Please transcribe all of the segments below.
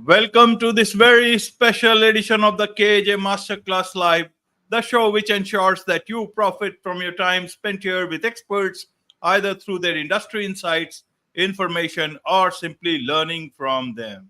Welcome to this very special edition of the KJ Masterclass Live, the show which ensures that you profit from your time spent here with experts, either through their industry insights, information, or simply learning from them.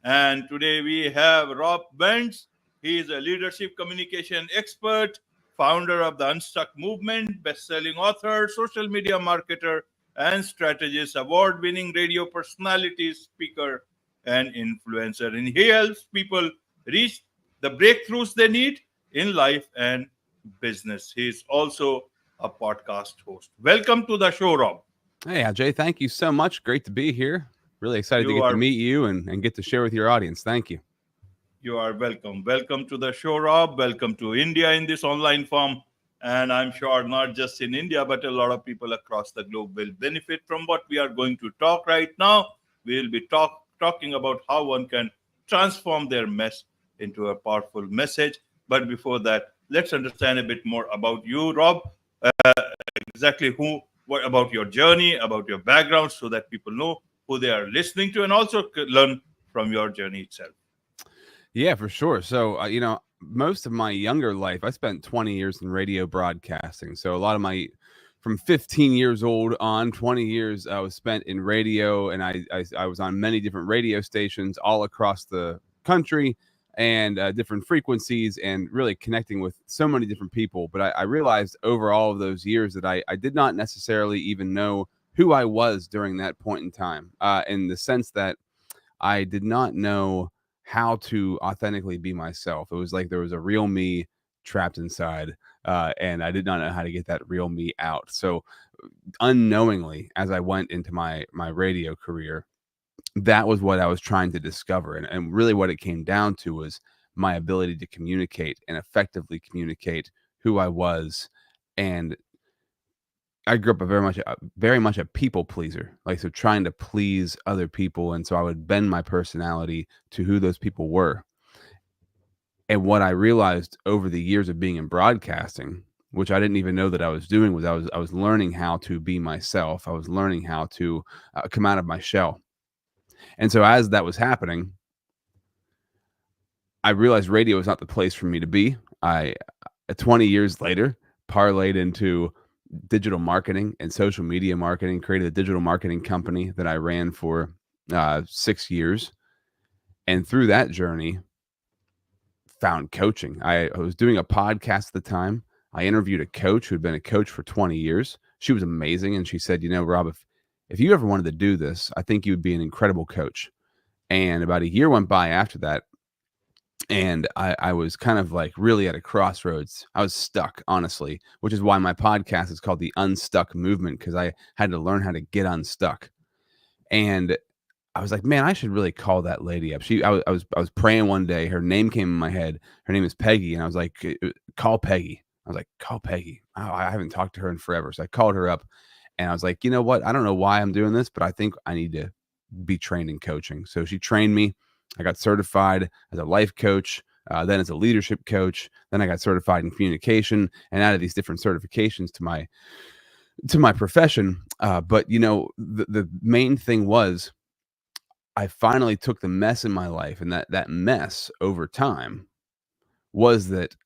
And today we have Rob Wentz. He is a leadership communication expert, founder of the Unstuck Movement, best-selling author, social media marketer, and strategist, award-winning radio personality, speaker, and influencer. And he helps people reach the breakthroughs they need in life and business. He is also a podcast host. Welcome to the show, Rob. Hey, Ajay, thank you so much. Great to be here. Really excited to You get to are meet you and get to share with your audience. Thank you. You are welcome. Welcome to the show, Rob. Welcome to India in this online form. And I'm sure not just in India, but a lot of people across the globe will benefit from what we are going to talk right now. We'll be talking about how one can transform their mess into a powerful message. But before that, let's understand a bit more about you, Rob. Uh, exactly what about your journey, about your background, so that people know who they are listening to and also learn from your journey itself. Yeah, for sure. So, most of my younger life, I spent 20 years in radio broadcasting. So, a lot of from 15 years old on, 20 years I was spent in radio, and I was on many different radio stations all across the country and different frequencies and really connecting with so many different people. But I realized over all of those years that I did not necessarily even know who I was during that point in time, in the sense that I did not know how to authentically be myself. It was like there was a real me trapped inside, and I did not know how to get that real me out. So, unknowingly, as I went into my radio career, that was what I was trying to discover, and really what it came down to was my ability to communicate and effectively communicate who I was. And I grew up very much a people pleaser, like, so trying to please other people, and so I would bend my personality to who those people were. And what I realized over the years of being in broadcasting, which I didn't even know that I was doing, was I was learning how to be myself. I was learning how to come out of my shell. And so as that was happening, I realized radio was not the place for me to be. 20 years later, parlayed into digital marketing and social media marketing, created a digital marketing company that I ran for 6 years. And through that journey, found coaching. I was doing a podcast at the time. I interviewed a coach who had been a coach for 20 years. She was amazing. And she said, Rob, if you ever wanted to do this, I think you would be an incredible coach. And about a year went by after that. And I was kind of like really at a crossroads. I was stuck, honestly, which is why my podcast is called the Unstuck Movement, because I had to learn how to get unstuck. And I was like, man, I should really call that lady up. I was praying one day. Her name came in my head. Her name is Peggy. And I was like, call Peggy. I was like, call Peggy. Oh, I haven't talked to her in forever. So I called her up and I was like, you know what? I don't know why I'm doing this, but I think I need to be trained in coaching. So she trained me. I got certified as a life coach, then as a leadership coach. Then I got certified in communication and added these different certifications to my profession. But the main thing was I finally took the mess in my life, and that mess over time was that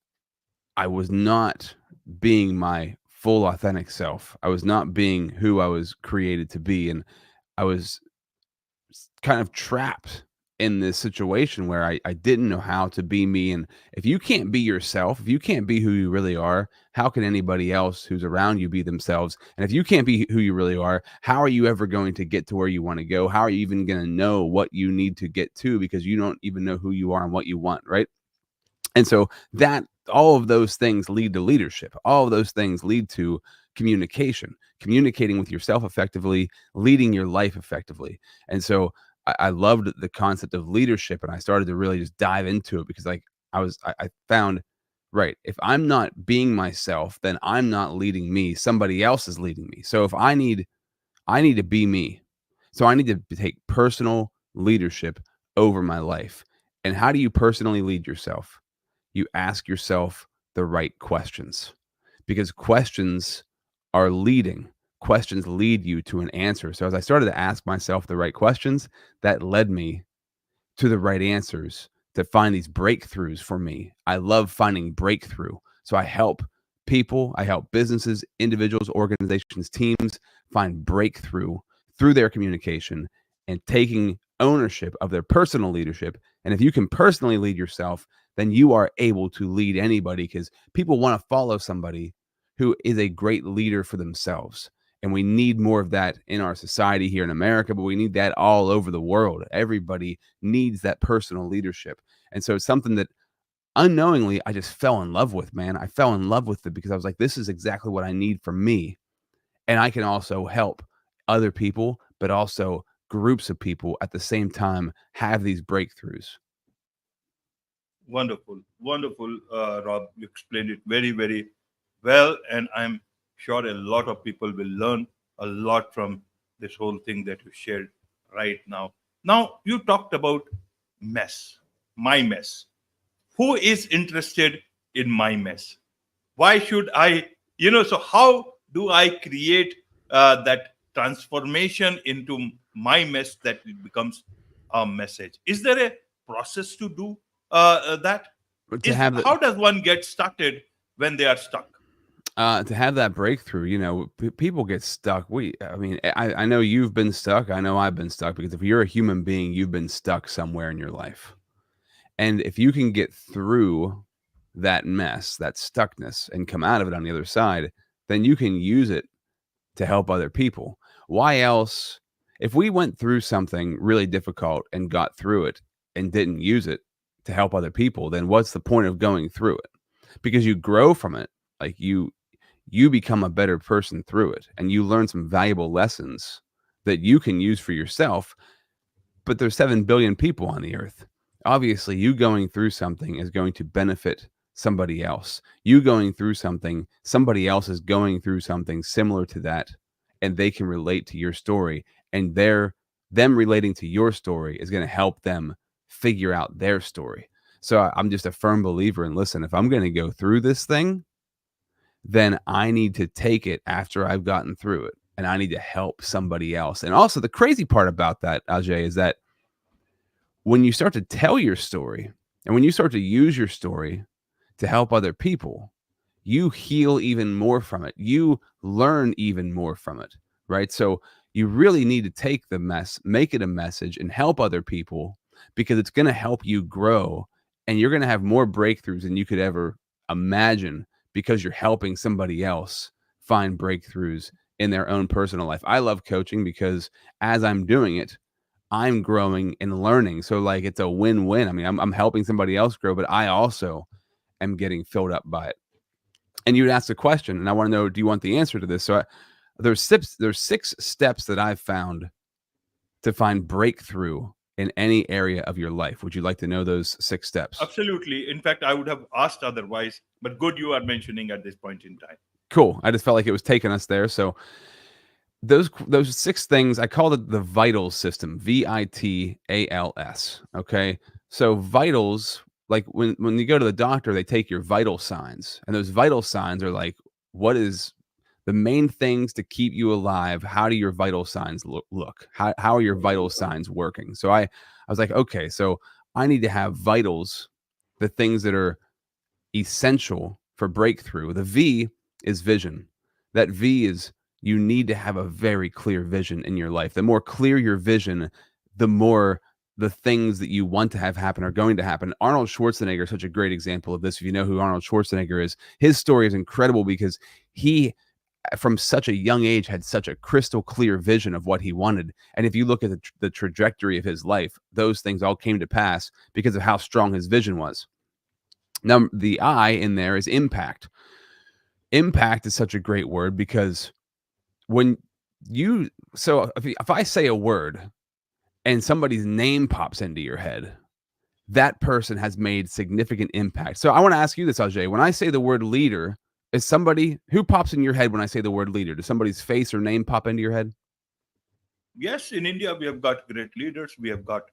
I was not being my full authentic self. I was not being who I was created to be, and I was kind of trapped in this situation where I didn't know how to be me. And if you can't be yourself, if you can't be who you really are, how can anybody else who's around you be themselves? And if you can't be who you really are, how are you ever going to get to where you want to go? How are you even going to know what you need to get to, because you don't even know who you are and what you want, right? And so that all of those things lead to leadership. All of those things lead to communicating with yourself effectively, leading your life effectively. And so I loved the concept of leadership, and I started to really just dive into it, because I found, right, if I'm not being myself, then I'm not leading me. Somebody else is leading me. So if I need to be me. So I need to take personal leadership over my life. And how do you personally lead yourself? You ask yourself the right questions, because questions are leading. Questions lead you to an answer. So as I started to ask myself the right questions, that led me to the right answers, to find these breakthroughs for me. I love finding breakthrough. So I help people, I help businesses, individuals, organizations, teams find breakthrough through their communication and taking ownership of their personal leadership. And if you can personally lead yourself, then you are able to lead anybody, because people want to follow somebody who is a great leader for themselves. And we need more of that in our society here in America, but we need that all over the world. Everybody needs that personal leadership. And so it's something that unknowingly I just fell in love with, man. I fell in love with it because I was like, this is exactly what I need for me. And I can also help other people, but also groups of people at the same time have these breakthroughs. Wonderful, wonderful, Rob. You explained it very, very well, and I'm sure a lot of people will learn a lot from this whole thing that you shared right now. Now, you talked about mess, my mess. Who is interested in my mess? Why should I, so how do I create that transformation into my mess that it becomes a message? Is there a process to do that? But to Is have how does one get started when they are stuck? to have that breakthrough, people get stuck. I know you've been stuck. I know I've been stuck, because if you're a human being, you've been stuck somewhere in your life. And if you can get through that mess, that stuckness, and come out of it on the other side, then you can use it to help other people. Why else? If we went through something really difficult and got through it and didn't use it to help other people, then what's the point of going through it? Because you grow from it. Like you become a better person through it, and you learn some valuable lessons that you can use for yourself. But there's 7 billion people on the earth. Obviously, you going through something is going to benefit somebody else. You going through something, somebody else is going through something similar to that, and they can relate to your story. And them relating to your story is going to help them figure out their story. So I'm just a firm believer in, listen, if I'm going to go through this thing, then I need to take it after I've gotten through it, and I need to help somebody else. And also, the crazy part about that, Ajay, is that when you start to tell your story and when you start to use your story to help other people, you heal even more from it. You learn even more from it, right? So you really need to take the mess, make it a message, and help other people, because it's going to help you grow, and you're going to have more breakthroughs than you could ever imagine, because you're helping somebody else find breakthroughs in their own personal life. I love coaching because as I'm doing it, I'm growing and learning. So like it's a win-win. I mean, I'm helping somebody else grow, but I also am getting filled up by it. And you would ask a question, and I want to know, do you want the answer to this? So there's 6 steps that I've found to find breakthrough in any area of your life. Would you like to know those 6 steps? Absolutely. In fact, I would have asked otherwise, but good you are mentioning at this point in time. Cool. I just felt like it was taking us there. So those 6 things, I call it the vitals system, VITALS. Okay. So vitals, like when you go to the doctor, they take your vital signs, and those vital signs are like, what is the main things to keep you alive? How do your vital signs look? How are your vital signs working? So I was like, okay, so I need to have vitals, the things that are essential for breakthrough. The V is vision. That V is, you need to have a very clear vision in your life. The more clear your vision, the more the things that you want to have happen are going to happen. Arnold Schwarzenegger is such a great example of this. If you know who Arnold Schwarzenegger is, his story is incredible because he, from such a young age, had such a crystal clear vision of what he wanted. And if you look at the trajectory of his life, those things all came to pass because of how strong his vision was. Now, the I in there is impact. Impact is such a great word because when if I say a word and somebody's name pops into your head, that person has made significant impact. So I want to ask you this, Ajay. When I say the word leader, is somebody who pops in your head when I say the word leader? Does somebody's face or name pop into your head? Yes, in India, we have got great leaders. We have got,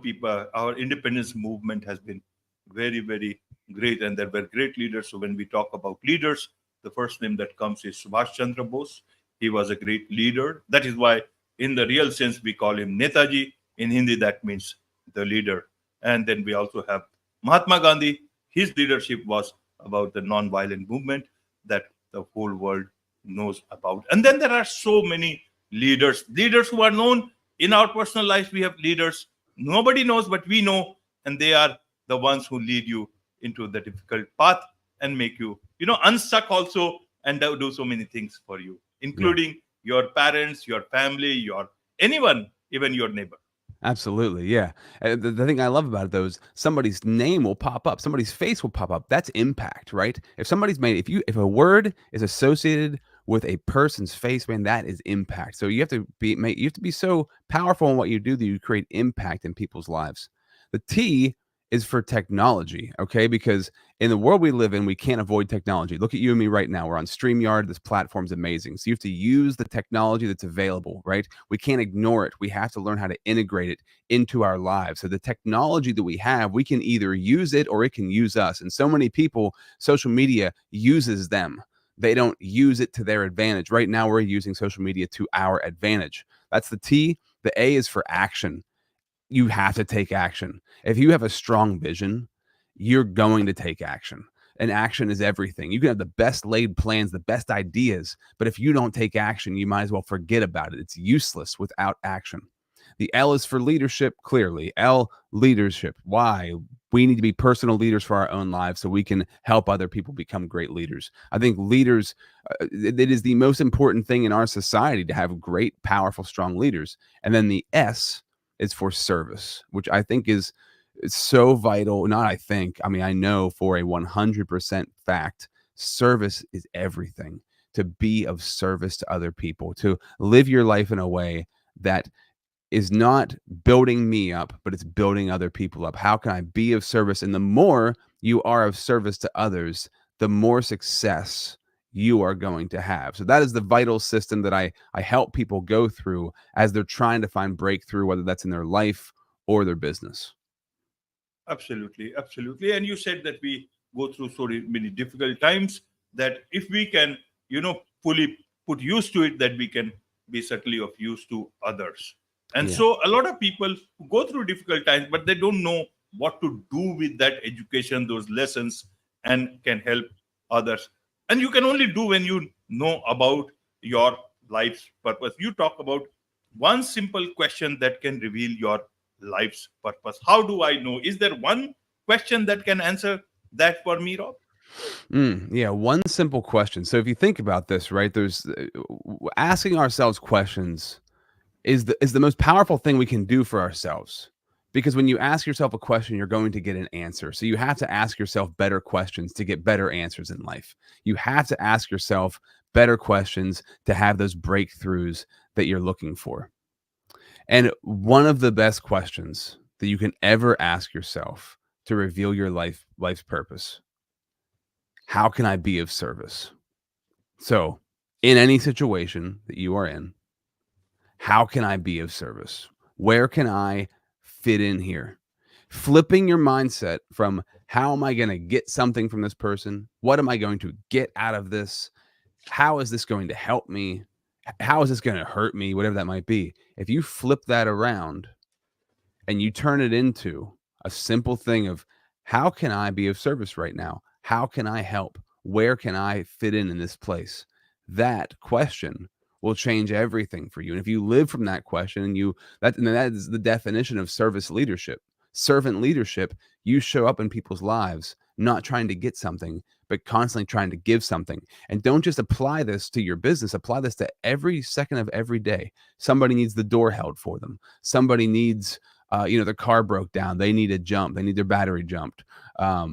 people, our independence movement has been very, very great. And there were great leaders. So when we talk about leaders, the first name that comes is Subhash Chandra Bose. He was a great leader. That is why, in the real sense, we call him Netaji. In Hindi, that means the leader. And then we also have Mahatma Gandhi. His leadership was about the non-violent movement that the whole world knows about. And then there are so many leaders who are known in our personal life. We have leaders nobody knows, but we know, and they are the ones who lead you into the difficult path and make you, unstuck also, and do so many things for you, Yeah. including your parents, your family, your anyone, even your neighbor. Absolutely, yeah. The thing I love about it though is somebody's name will pop up, somebody's face will pop up. That's impact, right? If a word is associated with a person's face, man, that is impact. So you have to be so powerful in what you do that you create impact in people's lives. The T is for technology, okay? Because in the world we live in, we can't avoid technology. Look at you and me right now. We're on StreamYard. This platform's amazing. So you have to use the technology that's available, right? We can't ignore it. We have to learn how to integrate it into our lives. So the technology that we have, we can either use it or it can use us. And so many people, social media uses them. They don't use it to their advantage. Right now, we're using social media to our advantage. That's the T. The A is for action. You have to take action. If you have a strong vision, you're going to take action. And action is everything. You can have the best laid plans, the best ideas, but if you don't take action, you might as well forget about it. It's useless without action. The L is for leadership, clearly. L, leadership. Why? We need to be personal leaders for our own lives so we can help other people become great leaders. I think leaders, it is the most important thing in our society to have great, powerful, strong leaders. And then the S is for service, which I think is so vital. Not I think, I mean, I know for a 100% fact, service is everything. To be of service to other people, to live your life in a way that is not building me up, but it's building other people up. How can I be of service? And the more you are of service to others, the more success you are going to have. So that is the vital system that I help people go through as they're trying to find breakthrough, whether that's in their life or their business. Absolutely, absolutely. And you said that we go through so many difficult times that if we can, fully put use to it, that we can be certainly of use to others. And Yeah. so a lot of people who go through difficult times, but they don't know what to do with that education, those lessons, and can help others. And you can only do when you know about your life's purpose. You talk about one simple question that can reveal your life's purpose. How do I know? Is there one question that can answer that for me, Rob? Yeah, one simple question. So if you think about this, right, there's asking ourselves questions is the most powerful thing we can do for ourselves. Because when you ask yourself a question, you're going to get an answer. So you have to ask yourself better questions to get better answers in life. You have to ask yourself better questions to have those breakthroughs that you're looking for. And one of the best questions that you can ever ask yourself to reveal your life's purpose: how can I be of service? So, in any situation that you are in, how can I be of service? Where can I fit in here? Flipping your mindset from how am I going to get something from this person? What am I going to get out of this? How is this going to help me? How is this going to hurt me? Whatever that might be. If you flip that around and you turn it into a simple thing of how can I be of service right now? How can I help? Where can I fit in this place? That question will change everything for you. And if you live from that question and that is the definition of service leadership. Servant leadership, you show up in people's lives, not trying to get something, but constantly trying to give something. And don't just apply this to your business, apply this to every second of every day. Somebody needs the door held for them. Somebody needs their car broke down. They need a jump. They need their battery jumped. I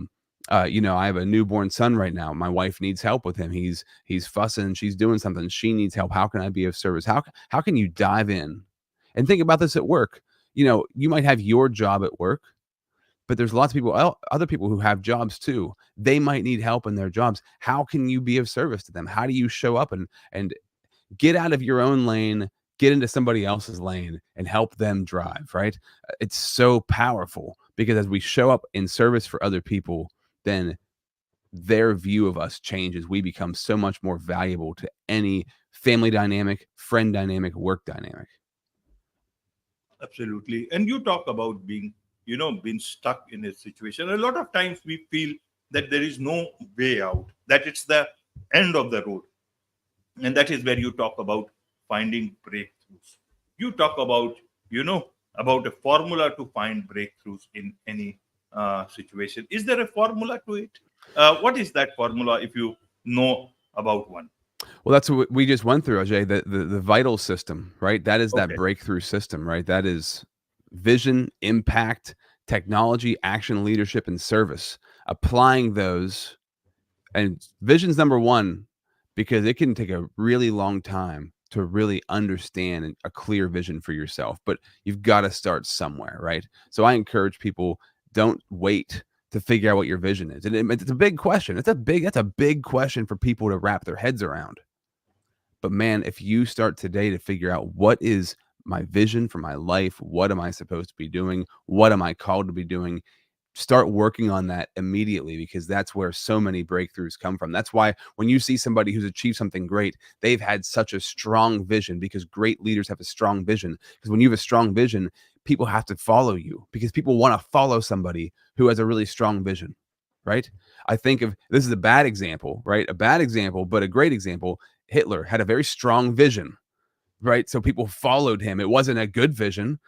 have a newborn son right now. My wife needs help with him. He's fussing. She's doing something. She needs help. How can I be of service? How can you dive in and think about this at work? You might have your job at work, but there's lots of people, other people who have jobs too. They might need help in their jobs. How can you be of service to them? How do you show up and get out of your own lane, get into somebody else's lane and help them drive, right? It's so powerful because as we show up in service for other people, then their view of us changes. We become so much more valuable to any family dynamic, friend dynamic, work dynamic. Absolutely. And you talk about being been stuck in a situation. A lot of times we feel that there is no way out, that it's the end of the road. And that is where you talk about finding breakthroughs. You talk about, about a formula to find breakthroughs in any situation. Is there a formula to it? What is that formula, if you know about one? Well, that's what we just went through, Ajay. The vital system, right? That is that Okay. breakthrough system, right? That is vision, impact, technology, action, leadership, and service. Applying those, and vision's number one, because it can take a really long time to really understand a clear vision for yourself. But you've got to start somewhere, right? So I encourage people, don't wait to figure out what your vision is. And it's a big question. That's a big question for people to wrap their heads around. But man, if you start today to figure out what is my vision for my life, what am I supposed to be doing? What am I called to be doing? Start working on that immediately, because that's where so many breakthroughs come from. That's why when you see somebody who's achieved something great, they've had such a strong vision, because great leaders have a strong vision. Because when you have a strong vision, people have to follow you, because people want to follow somebody who has a really strong vision, right? I think of this is a bad example, right? A bad example, but a great example. Hitler had a very strong vision, right? So people followed him. It wasn't a good vision.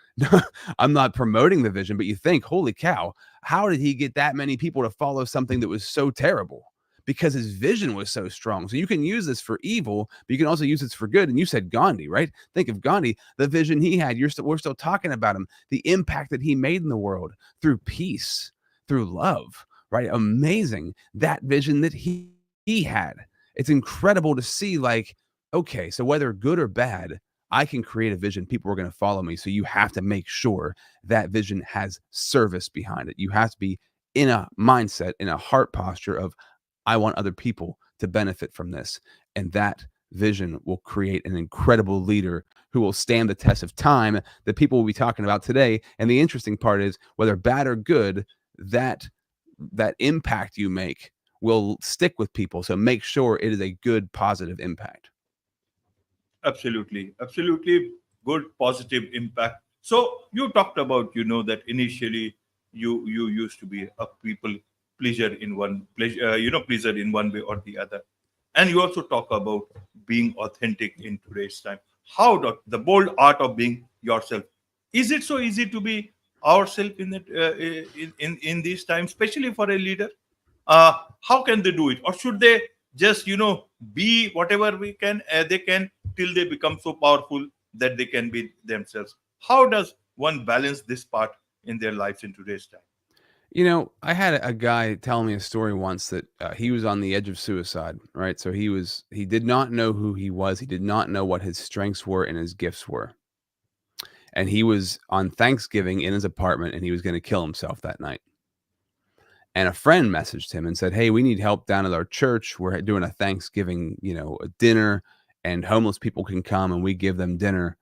I'm not promoting the vision, but you think, holy cow, how did he get that many people to follow something that was so terrible? Because his vision was so strong. So you can use this for evil, but you can also use this for good. And you said Gandhi, right? Think of Gandhi, the vision he had. We're still talking about him, the impact that he made in the world through peace, through love, right? Amazing. That vision that he had. It's incredible to see, like, okay, so whether good or bad, I can create a vision. People are going to follow me. So you have to make sure that vision has service behind it. You have to be in a mindset, in a heart posture of, I want other people to benefit from this. And that vision will create an incredible leader who will stand the test of time that people will be talking about today. And the interesting part is, whether bad or good, that impact you make will stick with people. So make sure it is a good, positive impact. Absolutely, absolutely good positive impact. So you talked about, that initially you used to be a people pleaser in one pleasure, pleaser in one way or the other, and you also talk about being authentic in today's time. How the bold art of being yourself? Is it so easy to be ourselves in that in these times, especially for a leader? How can they do it, or should they just be whatever they can, till they become so powerful that they can be themselves? How does one balance this part in their lives in today's time? I had a guy tell me a story once that he was on the edge of suicide, right? So he did not know who he was. He did not know what his strengths were and his gifts were. And he was on Thanksgiving in his apartment, and he was going to kill himself that night. And a friend messaged him and said, "Hey, we need help down at our church. We're doing a Thanksgiving, a dinner, and homeless people can come and we give them dinner.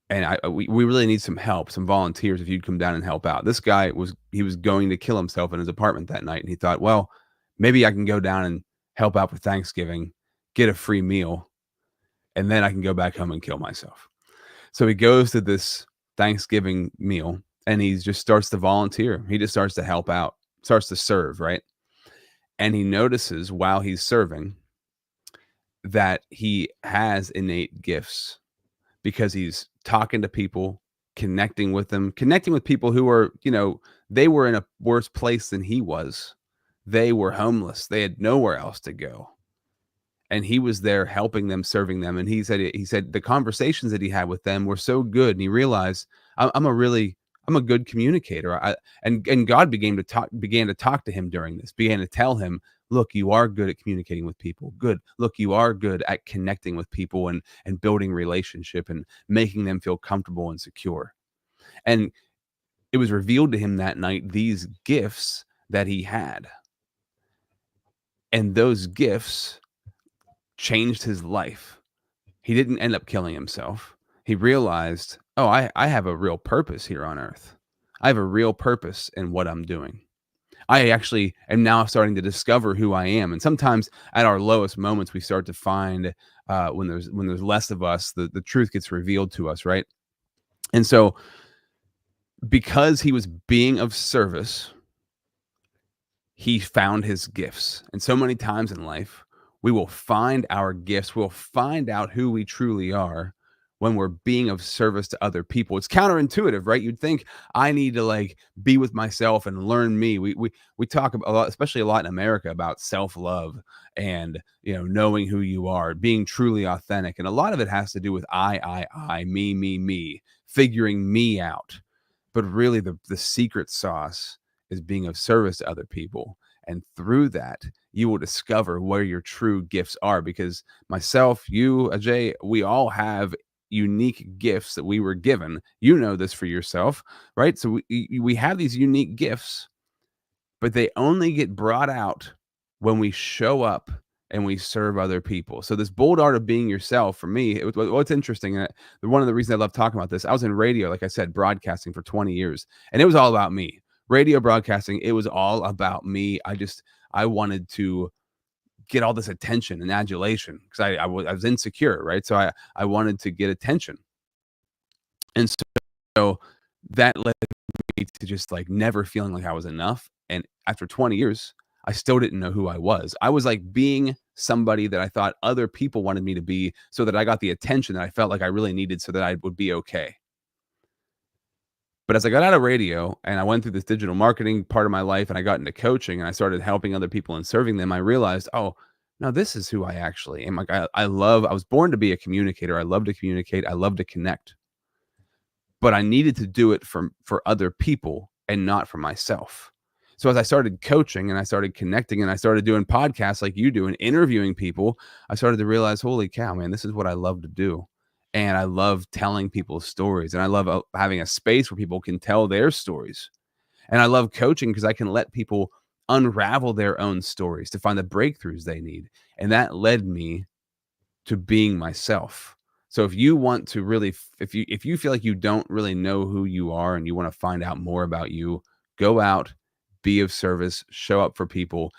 And we really need some help, some volunteers, if you'd come down and help out." This guy was going to kill himself in his apartment that night, and he thought, well, maybe I can go down and help out for Thanksgiving, get a free meal, and then I can go back home and kill myself. So he goes to this Thanksgiving meal, and he just starts to volunteer. He just starts to help out, starts to serve, right? And he notices while he's serving that he has innate gifts, because he's talking to people, connecting with them, connecting with people who are, they were in a worse place than he was. They were homeless. They had nowhere else to go. And he was there helping them, serving them. And he said the conversations that he had with them were so good. And he realized, I'm a good communicator. And God began to talk to him during this, began to tell him, look, you are good at communicating with people. Good. Look, you are good at connecting with people and building relationship and making them feel comfortable and secure. And it was revealed to him that night, these gifts that he had. And those gifts changed his life. He didn't end up killing himself. He realized, oh, I have a real purpose here on earth. I have a real purpose in what I'm doing. I actually am now starting to discover who I am. And sometimes at our lowest moments, we start to find when there's less of us, the truth gets revealed to us, right? And so because he was being of service, he found his gifts. And so many times in life, we will find our gifts. We'll find out who we truly are when we're being of service to other people. It's counterintuitive, right? You'd think I need to like be with myself and learn me. We talk a lot, especially a lot in America, about self-love and knowing who you are, being truly authentic. And a lot of it has to do with I, me, figuring me out. But really the secret sauce is being of service to other people. And through that, you will discover where your true gifts are. Because myself, you, Ajay, we all have unique gifts that we were given. You know this for yourself, right? So we have these unique gifts, but they only get brought out when we show up and we serve other people. So this bold art of being yourself, for me, what's interesting, and one of the reasons I love talking about this, I was in radio, like I said, broadcasting for 20 years, and it was all about me. Radio broadcasting, it was all about me. I wanted to get all this attention and adulation because I was insecure, right? So I wanted to get attention. And so that led me to just like never feeling like I was enough. And after 20 years, I still didn't know who I was. I was like being somebody that I thought other people wanted me to be so that I got the attention that I felt like I really needed so that I would be okay. But as I got out of radio and I went through this digital marketing part of my life and I got into coaching and I started helping other people and serving them, I realized, oh, no, this is who I actually am. Like I was born to be a communicator. I love to communicate. I love to connect. But I needed to do it for other people and not for myself. So as I started coaching and I started connecting and I started doing podcasts like you do and interviewing people, I started to realize, holy cow, man, this is what I love to do. And I love telling people stories, and I love having a space where people can tell their stories. And I love coaching because I can let people unravel their own stories to find the breakthroughs they need. And that led me to being myself. So if you want to really, if you feel like you don't really know who you are and you want to find out more about you, go out, be of service, show up for people,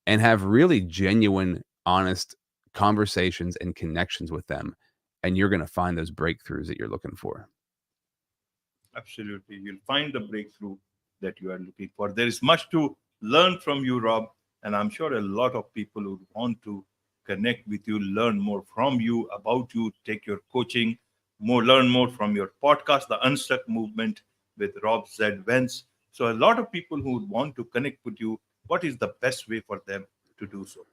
and have really genuine, honest conversations and connections with them. And you're going to find those breakthroughs that you're looking for. Absolutely. You'll find the breakthrough that you are looking for. There is much to learn from you, Rob. And I'm sure a lot of people who want to connect with you, learn more from you, about you, take your coaching, learn more from your podcast, The Unstuck Movement with Rob Z. Wentz. So a lot of people who would want to connect with you, what is the best way for them to do so?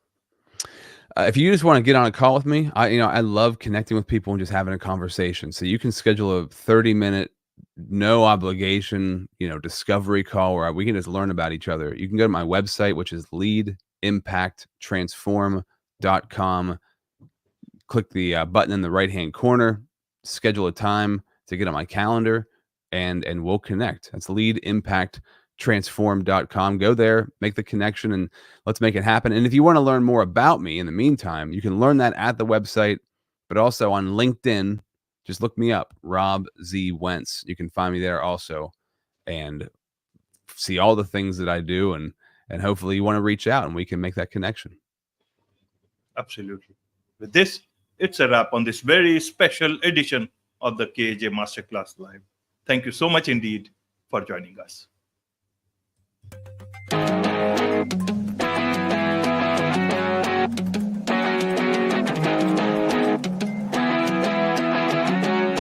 If you just want to get on a call with me, I love connecting with people and just having a conversation. So you can schedule a 30-minute, no obligation, discovery call where we can just learn about each other. You can go to my website, which is leadimpacttransform.com. Click the button in the right-hand corner, schedule a time to get on my calendar, and we'll connect. That's leadimpacttransform.com. Go there, make the connection, and let's make it happen. And if you want to learn more about me in the meantime, you can learn that at the website, but also on LinkedIn. Just look me up, Rob Z. Wentz. You can find me there also and see all the things that I do. And hopefully you want to reach out and we can make that connection. Absolutely. With this, it's a wrap on this very special edition of the KJ Masterclass Live. Thank you so much indeed for joining us.